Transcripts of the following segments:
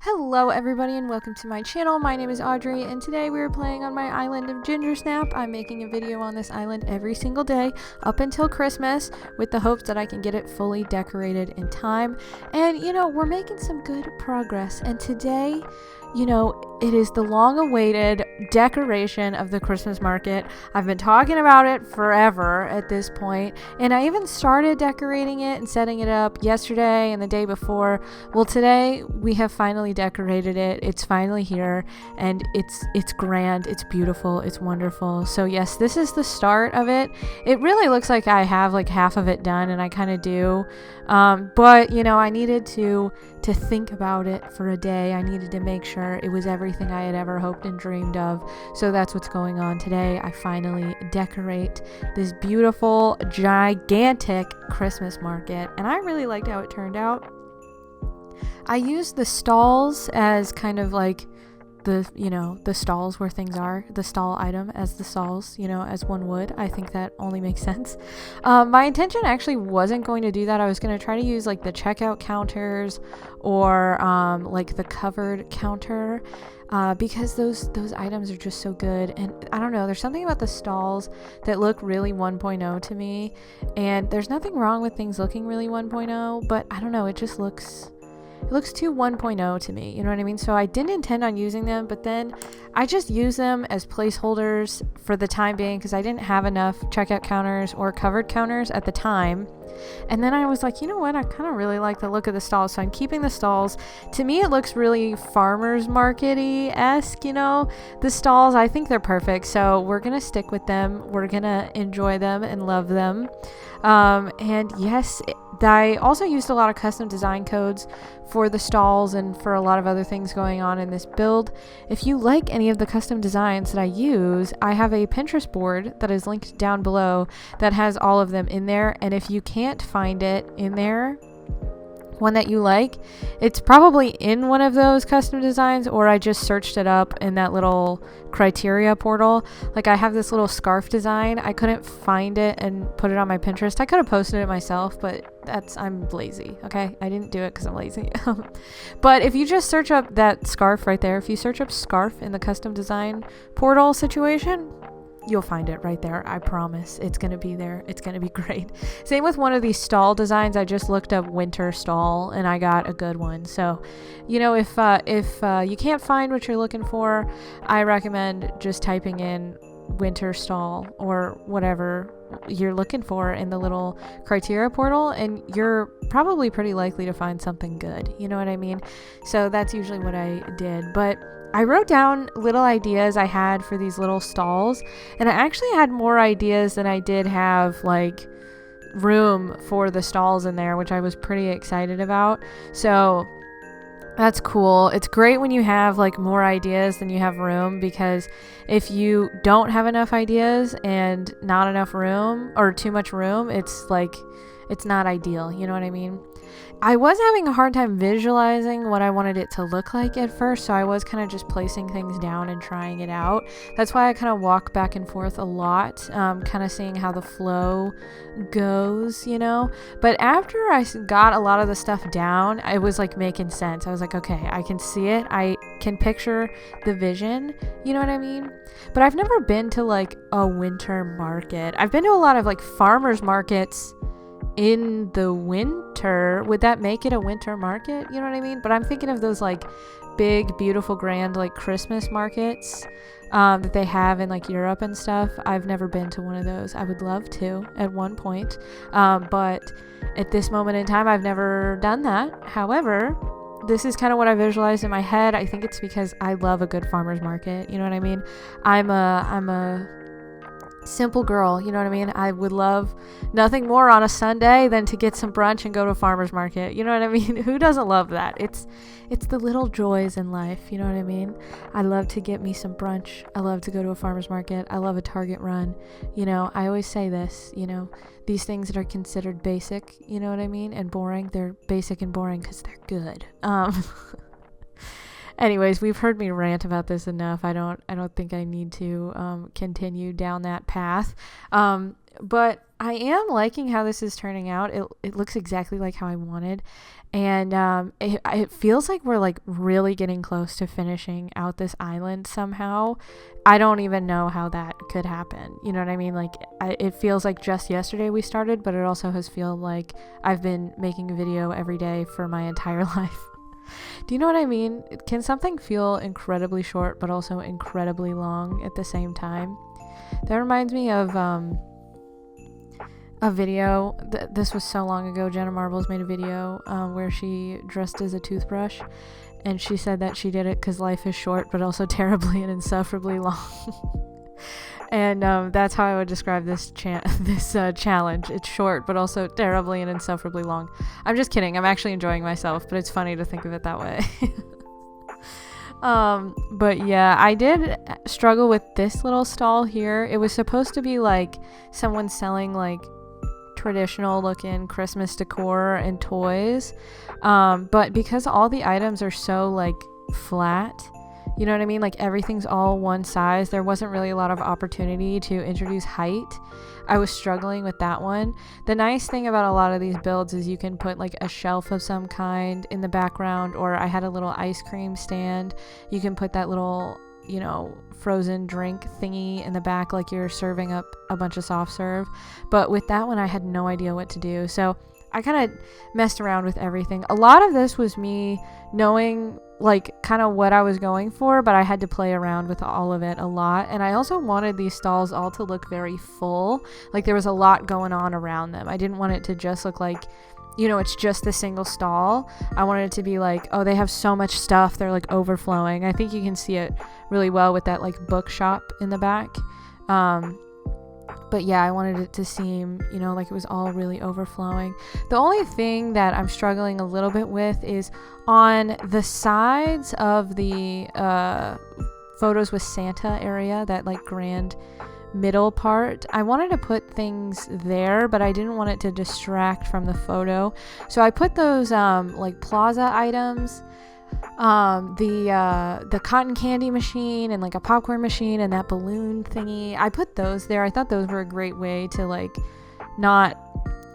Hello everybody and welcome to my channel. My name is Audrey and today we are playing on my island of Gingersnap. I'm making a video on this island every single day up until Christmas with the hopes that I can get it fully decorated in time. And we're making some good progress, and today it is the long-awaited decoration of the Christmas market. I've been talking about it forever at this point, and I even started decorating it and setting it up yesterday and the day before. Well, today we have finally decorated it. It's finally here, and it's grand, it's beautiful, it's wonderful. So yes, this is the start of it. It really looks like I have like half of it done, and I kind of do. But I needed to think about it for a day. I needed to make sure it was everything I had ever hoped and dreamed of. So that's what's going on today. I finally decorate this beautiful, gigantic Christmas market, and I really liked how it turned out. I used the stalls as kind of like the stalls where things are, the stall item as the stalls, as one would. I think that only makes sense. My intention actually wasn't going to do that. I was going to try to use like the checkout counters or like the covered counter, because those items are just so good. And I don't know, there's something about the stalls that look really 1.0 to me, and there's nothing wrong with things looking really 1.0, but I don't know, it looks too 1.0 to me, you know what I mean? So I didn't intend on using them, but then I just use them as placeholders for the time being because I didn't have enough checkout counters or covered counters at the time. And then I was like, you know what? I kind of really like the look of the stalls, so I'm keeping the stalls. To me, it looks really farmers market-y-esque, the stalls. I think they're perfect, so we're going to stick with them. We're going to enjoy them and love them. And yes, I also used a lot of custom design codes for the stalls and for a lot of other things going on in this build. If you like any of the custom designs that I use, I have a Pinterest board that is linked down below that has all of them in there. And if you can't find it in there, one that you like, it's probably in one of those custom designs, or I just searched it up in that little criteria portal. Like I have this little scarf design. I couldn't find it and put it on my Pinterest. I could have posted it myself, but I'm lazy. Okay, I didn't do it because I'm lazy. But if you just search up that scarf right there, if you search up scarf in the custom design portal situation, you'll find it right there. I promise it's going to be there. It's going to be great. Same with one of these stall designs. I just looked up winter stall and I got a good one. So, if you can't find what you're looking for, I recommend just typing in winter stall or whatever you're looking for in the little criteria portal, and you're probably pretty likely to find something good. You know what I mean? So that's usually what I did. But I wrote down little ideas I had for these little stalls, and I actually had more ideas than I did have like room for the stalls in there, which I was pretty excited about. So that's cool. It's great when you have like more ideas than you have room, because if you don't have enough ideas and not enough room or too much room, it's not ideal. You know what I mean? I was having a hard time visualizing what I wanted it to look like at first, so I was kind of just placing things down and trying it out. That's why I kind of walk back and forth a lot, kind of seeing how the flow goes, But after I got a lot of the stuff down, it was like making sense. I was like, okay, I can see it. I can picture the vision, you know what I mean? But I've never been to like a winter market. I've been to a lot of like farmers markets in the winter. Would that make it a winter market? You know what I mean? But I'm thinking of those like big, beautiful, grand like Christmas markets that they have in like Europe and stuff. I've never been to one of those. I would love to at one point, but at this moment in time, I've never done that. However, this is kind of what I visualized in my head. I think it's because I love a good farmer's market. You know what I mean? I'm a simple girl, you know what I mean? I would love nothing more on a Sunday than to get some brunch and go to a farmer's market. You know what I mean? Who doesn't love that? It's the little joys in life, you know what I mean? I love to get me some brunch. I love to go to a farmer's market. I love a Target run. I always say this, these things that are considered basic, you know what I mean? And boring, they're basic and boring because they're good. Anyways, we've heard me rant about this enough. I don't think I need to continue down that path. But I am liking how this is turning out. It looks exactly like how I wanted. And it feels like we're like really getting close to finishing out this island somehow. I don't even know how that could happen. You know what I mean? Like it feels like just yesterday we started, but it also has felt like I've been making a video every day for my entire life. Do you know what I mean? Can something feel incredibly short but also incredibly long at the same time? That reminds me of a video. This was so long ago. Jenna Marbles made a video where she dressed as a toothbrush, and she said that she did it because life is short but also terribly and insufferably long. And that's how I would describe this challenge. It's short but also terribly and insufferably long. I'm just kidding. I'm actually enjoying myself, but it's funny to think of it that way. But yeah, I did struggle with this little stall here. It was supposed to be like someone selling like traditional looking Christmas decor and toys, but because all the items are so like flat, you know what I mean, like everything's all one size, there wasn't really a lot of opportunity to introduce height. I was struggling with that one. The nice thing about a lot of these builds is you can put like a shelf of some kind in the background, or I had a little ice cream stand. You can put that little, you know, frozen drink thingy in the back like you're serving up a bunch of soft serve. But with that one, I had no idea what to do. So I kind of messed around with everything. A lot of this was me knowing like kind of what I was going for, but I had to play around with all of it a lot. And I also wanted these stalls all to look very full. Like there was a lot going on around them. I didn't want it to just look like, you know, it's just a single stall. I wanted it to be like, oh, they have so much stuff, they're like overflowing. I think you can see it really well with that like bookshop in the back. But yeah, I wanted it to seem, you know, like it was all really overflowing. The only thing that I'm struggling a little bit with is on the sides of the photos with Santa area, that like grand middle part. I wanted to put things there, but I didn't want it to distract from the photo. So I put those like plaza items, the cotton candy machine and like a popcorn machine and that balloon thingy. I put those there. I thought those were a great way to like not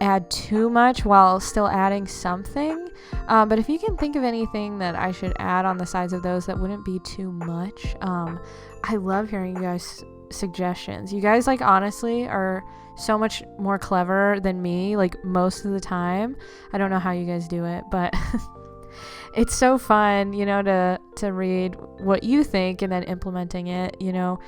add too much while still adding something. But if you can think of anything that I should add on the sides of those that wouldn't be too much, I love hearing you guys suggestions. You guys like honestly are so much more clever than me like most of the time. I don't know how you guys do it, but it's so fun, you know, to read what you think and then implementing it, you know,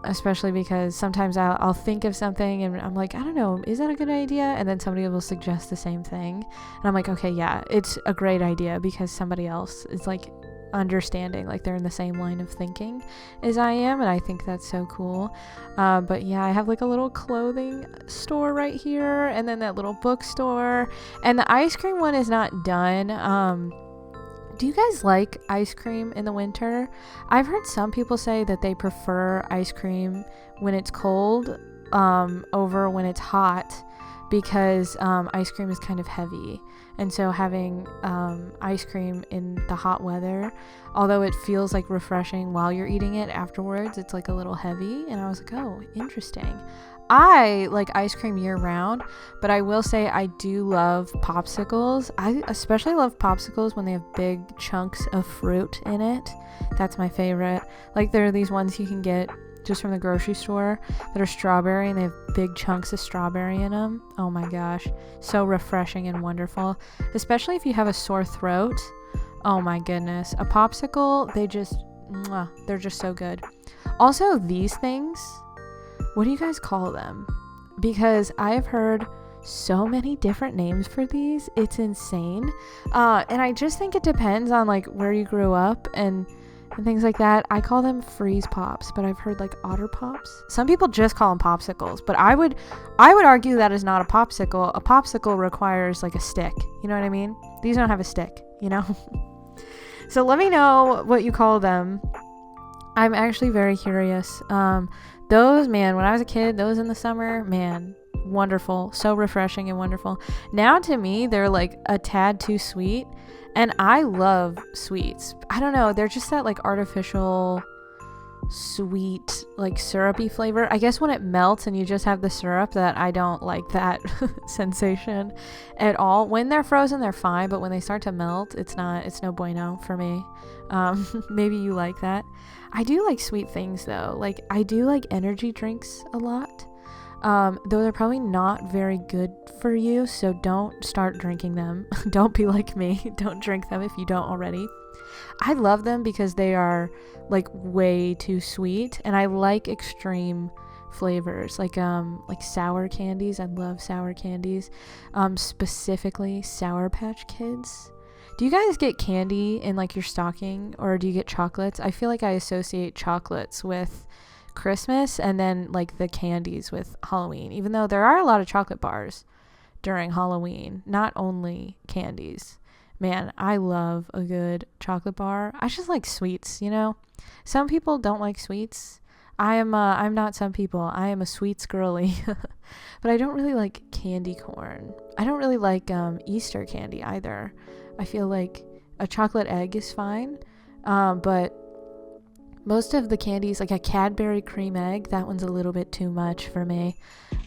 especially because sometimes I'll think of something and I'm like, I don't know, is that a good idea? And then somebody will suggest the same thing. And I'm like, okay, yeah, it's a great idea because somebody else is like understanding, like they're in the same line of thinking as I am. And I think that's so cool. But yeah, I have like a little clothing store right here and then that little bookstore, and the ice cream one is not done. Do you guys like ice cream in the winter? I've heard some people say that they prefer ice cream when it's cold over when it's hot because ice cream is kind of heavy. And so having ice cream in the hot weather, although it feels like refreshing while you're eating it afterwards, it's like a little heavy. And I was like, oh, interesting. I like ice cream year round, but I will say I do love popsicles. I especially love popsicles when they have big chunks of fruit in it. That's my favorite. Like there are these ones you can get just from the grocery store that are strawberry and they have big chunks of strawberry in them. Oh my gosh, so refreshing and wonderful, especially if you have a sore throat. Oh my goodness, a popsicle, they're just so good. Also, these things, what do you guys call them? Because I've heard so many different names for these. It's insane. And I just think it depends on like where you grew up and things like that. I call them freeze pops, but I've heard like otter pops. Some people just call them popsicles, but I would argue that is not a popsicle. A popsicle requires like a stick. You know what I mean? These don't have a stick, you know? So let me know what you call them. I'm actually very curious. Those, man, when I was a kid, those in the summer, man, wonderful. So refreshing and wonderful. Now to me, they're like a tad too sweet. And I love sweets. I don't know. They're just that like artificial sweet, like syrupy flavor. I guess when it melts and you just have the syrup, that I don't like that sensation at all. When they're frozen, they're fine, but when they start to melt, it's no bueno for me. Maybe you like that. I do like sweet things though. Like I do like energy drinks a lot. Though they're probably not very good for you, so don't start drinking them. Don't be like me. Don't drink them if you don't already. I love them because they are like way too sweet, and I like extreme flavors like sour candies. I love sour candies, specifically Sour Patch Kids. Do you guys get candy in like your stocking, or do you get chocolates? I feel like I associate chocolates with Christmas and then like the candies with Halloween, even though there are a lot of chocolate bars during Halloween, not only candies. Man, I love a good chocolate bar. I just like sweets, you know? Some people don't like sweets. I'm not some people. I am a sweets girly. But I don't really like candy corn. I don't really like Easter candy either. I feel like a chocolate egg is fine. But most of the candies, like a Cadbury cream egg, that one's a little bit too much for me.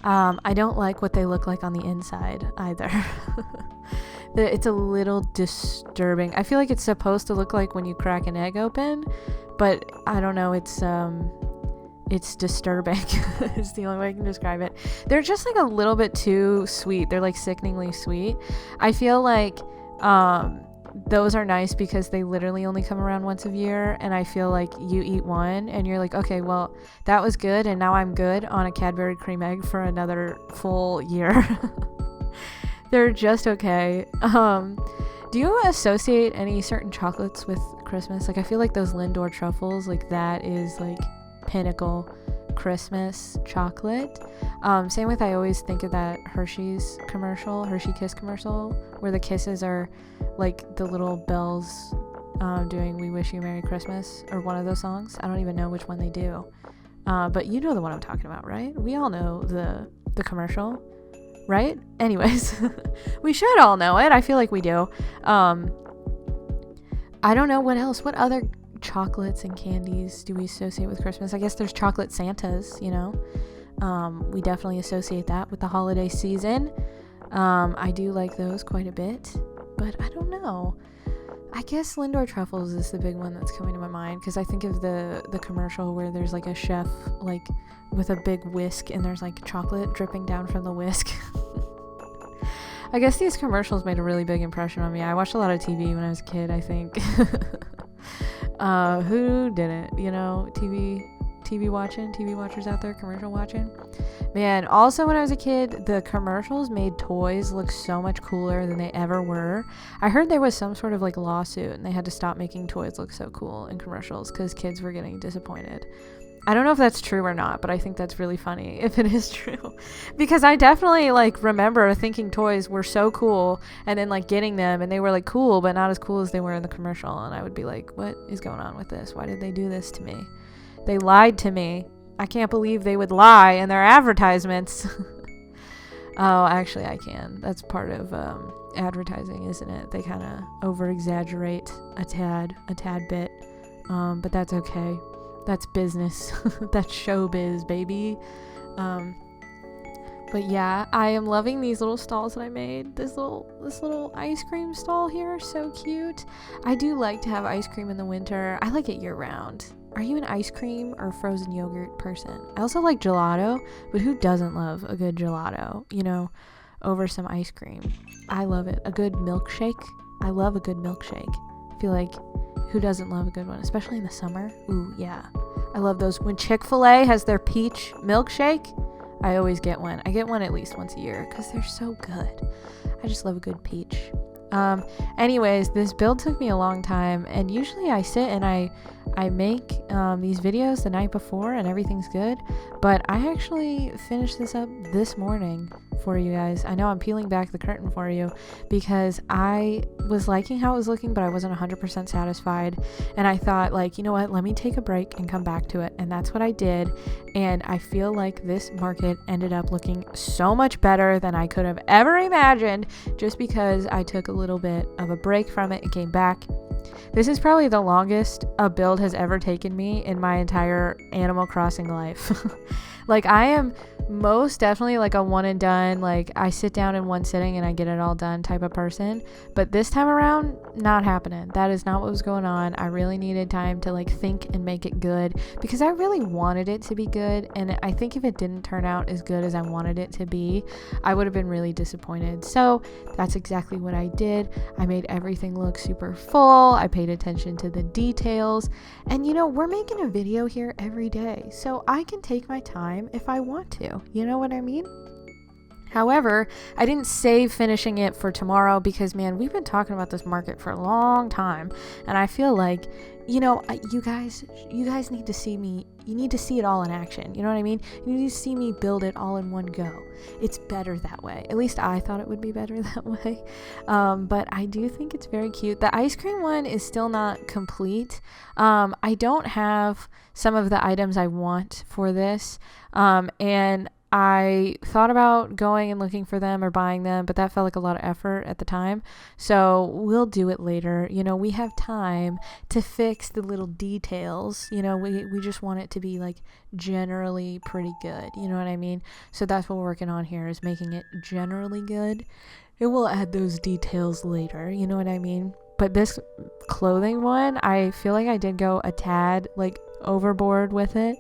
I don't like what they look like on the inside either. It's a little disturbing. I feel like it's supposed to look like when you crack an egg open, but I don't know, it's disturbing. It's the only way I can describe it. They're just like a little bit too sweet. They're like sickeningly sweet. I feel like those are nice because they literally only come around once a year, and I feel like you eat one and you're like, okay, well, that was good, and now I'm good on a Cadbury cream egg for another full year. They're just okay. Do you associate any certain chocolates with Christmas? Like I feel like those Lindor truffles, like that is like pinnacle Christmas chocolate. Same with, I always think of that Hershey Kiss commercial, where the kisses are like the little bells doing "We Wish You a Merry Christmas" or one of those songs. I don't even know which one they do, but you know the one I'm talking about, right? We all know the commercial, right? Anyways, we should all know it. I feel like we do. I don't know what else. What other chocolates and candies do we associate with Christmas? I guess there's chocolate Santas, you know. We definitely associate that with the holiday season. I do like those quite a bit, but I don't know. I guess Lindor truffles is the big one that's coming to my mind, because I think of the commercial where there's like a chef like with a big whisk and there's like chocolate dripping down from the whisk. I guess these commercials made a really big impression on me. I watched a lot of TV when I was a kid, I think. Who didn't, you know? TV watchers out there, commercial watching. Man, also when I was a kid, the commercials made toys look so much cooler than they ever were. I heard there was some sort of like lawsuit and they had to stop making toys look so cool in commercials because kids were getting disappointed. I don't know if that's true or not, but I think that's really funny if it is true, because I definitely like remember thinking toys were so cool and then like getting them and they were like cool, but not as cool as they were in the commercial. And I would be like, what is going on with this? Why did they do this to me? They lied to me. I can't believe they would lie in their advertisements. Oh, actually I can. That's part of advertising, isn't it? They kind of over exaggerate a tad bit. But that's okay. That's business. That's showbiz, baby. But yeah, I am loving these little stalls that I made. This little ice cream stall here, so cute. I do like to have ice cream in the winter. I like it year round. Are you an ice cream or frozen yogurt person? I also like gelato, but who doesn't love a good gelato, you know, over some ice cream? I love it. A good milkshake. I love a good milkshake. I feel like who doesn't love a good one, especially in the summer? Ooh, yeah. I love those. When Chick-fil-A has their peach milkshake, I always get one. I get one at least once a year because they're so good. I just love a good peach. Anyways, this build took me a long time, and usually I sit and I make these videos the night before and everything's good, but I actually finished this up this morning for you guys. I know I'm peeling back the curtain for you because I was liking how it was looking, but I wasn't 100% satisfied, and I thought, like, you know what, let me take a break and come back to it, and that's what I did. And I feel like this market ended up looking so much better than I could have ever imagined, just because I took a little bit of a break from it and came back. This is probably the longest a build has ever taken me in my entire Animal Crossing life. Like, I am most definitely like a one and done, like I sit down in one sitting and I get it all done type of person. But this time around, not happening. That is not what was going on. I really needed time to like think and make it good, because I really wanted it to be good. And I think if it didn't turn out as good as I wanted it to be, I would have been really disappointed. So that's exactly what I did. I made everything look super full. I paid attention to the details. And you know, we're making a video here every day, so I can take my time if I want to. You know what I mean? However, I didn't save finishing it for tomorrow because, man, we've been talking about this market for a long time, and I feel like, you know, you guys need to see me. You need to see it all in action. You know what I mean? You need to see me build it all in one go. It's better that way. At least I thought it would be better that way. But I do think it's very cute. The ice cream one is still not complete. I don't have some of the items I want for this. And I thought about going and looking for them or buying them, but that felt like a lot of effort at the time. So we'll do it later. You know, we have time to fix the little details. You know, we just want it to be like generally pretty good. You know what I mean? So that's what we're working on here, is making it generally good. And we'll add those details later. You know what I mean? But this clothing one, I feel like I did go a tad like overboard with it.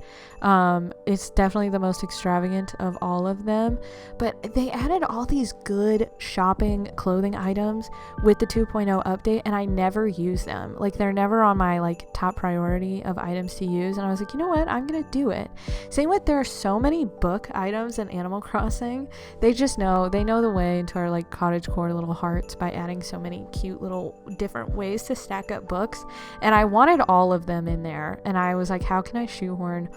It's definitely the most extravagant of all of them, but they added all these good shopping clothing items with the 2.0 update, and I never use them. Like, they're never on my like top priority of items to use, and I was like, you know what, I'm gonna do it. Same with, there are so many book items in Animal Crossing. They know the way into our like cottagecore little hearts by adding so many cute little different ways to stack up books, and I wanted all of them in there, and I was like, how can I shoehorn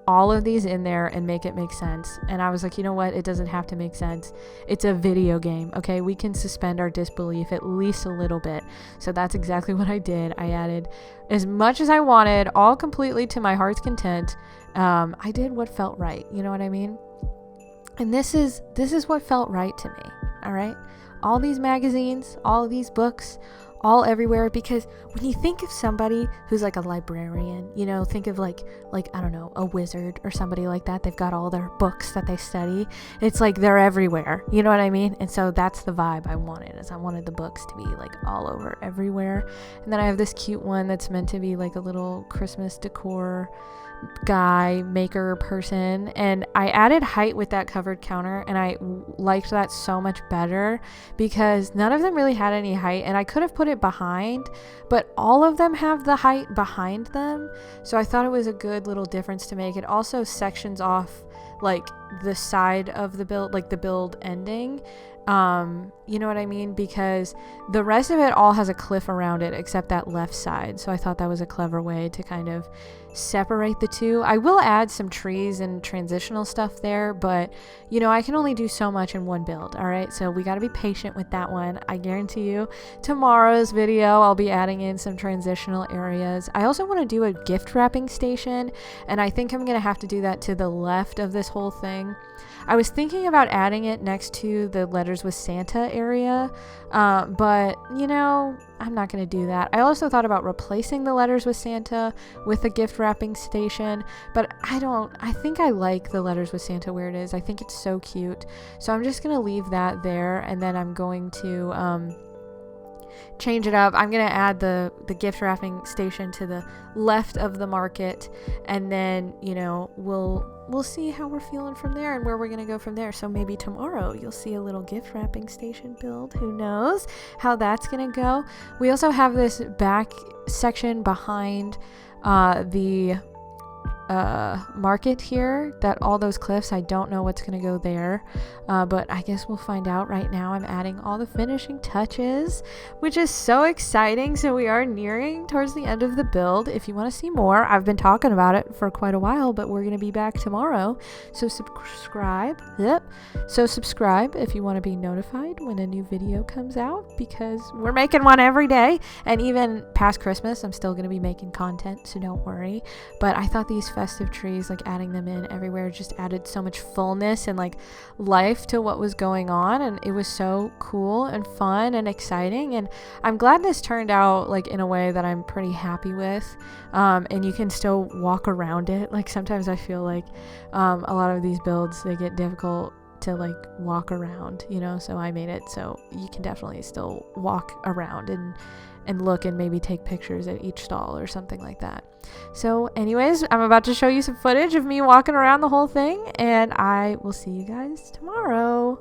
all of these in there and make it make sense? And I was like, you know what, it doesn't have to make sense. It's a video game, okay? We can suspend our disbelief at least a little bit. So that's exactly what I did. I added as much as I wanted, all completely to my heart's content. I did what felt right, you know what I mean? And this is what felt right to me. All right, all these magazines, all of these books, all everywhere, because when you think of somebody who's like a librarian, you know, think of like I don't know, a wizard or somebody like that. They've got all their books that they study. It's like they're everywhere, you know what I mean? And so that's the vibe I wanted, is I wanted the books to be like all over everywhere. And then I have this cute one that's meant to be like a little Christmas decor guy maker person, and I added height with that covered counter, and I liked that so much better because none of them really had any height, and I could have put it behind, but all of them have the height behind them, so I thought it was a good little difference to make. It also sections off like the side of the build, like the build ending, you know what I mean, because the rest of it all has a cliff around it except that left side. So I thought that was a clever way to kind of separate the two. I will add some trees and transitional stuff there, but you know, I can only do so much in one build. All right, so we got to be patient with that one. I guarantee you tomorrow's video I'll be adding in some transitional areas. I also want to do a gift wrapping station, and I think I'm gonna have to do that to the left of this whole thing. I was thinking about adding it next to the letters with Santa area, but you know, I'm not going to do that. I also thought about replacing the letters with Santa with a gift wrapping station, but I think I like the letters with Santa where it is. I think it's so cute. So I'm just going to leave that there, and then I'm going to change it up. I'm going to add the gift wrapping station to the left of the market, and then, you know, we'll see how we're feeling from there and where we're going to go from there. So maybe tomorrow you'll see a little gift wrapping station build. Who knows how that's going to go. We also have this back section behind the market here, that all those cliffs, I don't know what's going to go there, but I guess we'll find out. Right now I'm adding all the finishing touches, which is so exciting. So we are nearing towards the end of the build. If you want to see more, I've been talking about it for quite a while, but we're going to be back tomorrow, so subscribe. Subscribe if you want to be notified when a new video comes out, because we're making one every day, and even past Christmas I'm still going to be making content, so don't worry. But I thought these festive trees, like adding them in everywhere just added so much fullness and like life to what was going on, and it was so cool and fun and exciting, and I'm glad this turned out like in a way that I'm pretty happy with. And you can still walk around it. Like sometimes I feel like a lot of these builds, they get difficult to like walk around, you know, so I made it so you can definitely still walk around and look and maybe take pictures at each stall or something like that. So anyways, I'm about to show you some footage of me walking around the whole thing, and I will see you guys tomorrow.